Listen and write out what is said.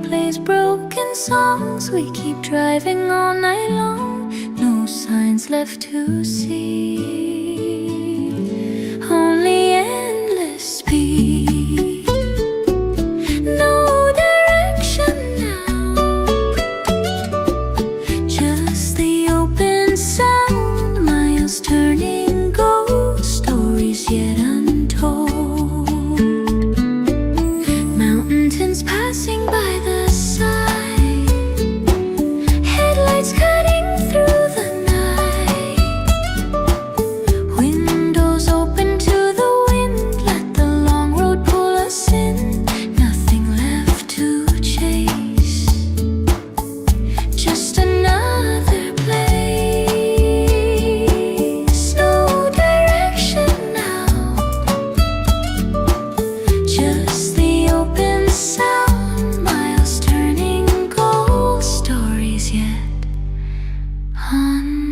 plays broken songs. We keep driving all night long, no signs left to see, only endless speed. No direction now, just the open sound, miles turning gold, stories yet untold. Mountains passing by the side, headlights cutting through the night. Windows open to the wind, let the long road pull us in. Nothing left to chase, just another place. No direction now, just the open sound, miles turning gold, stories yet untold.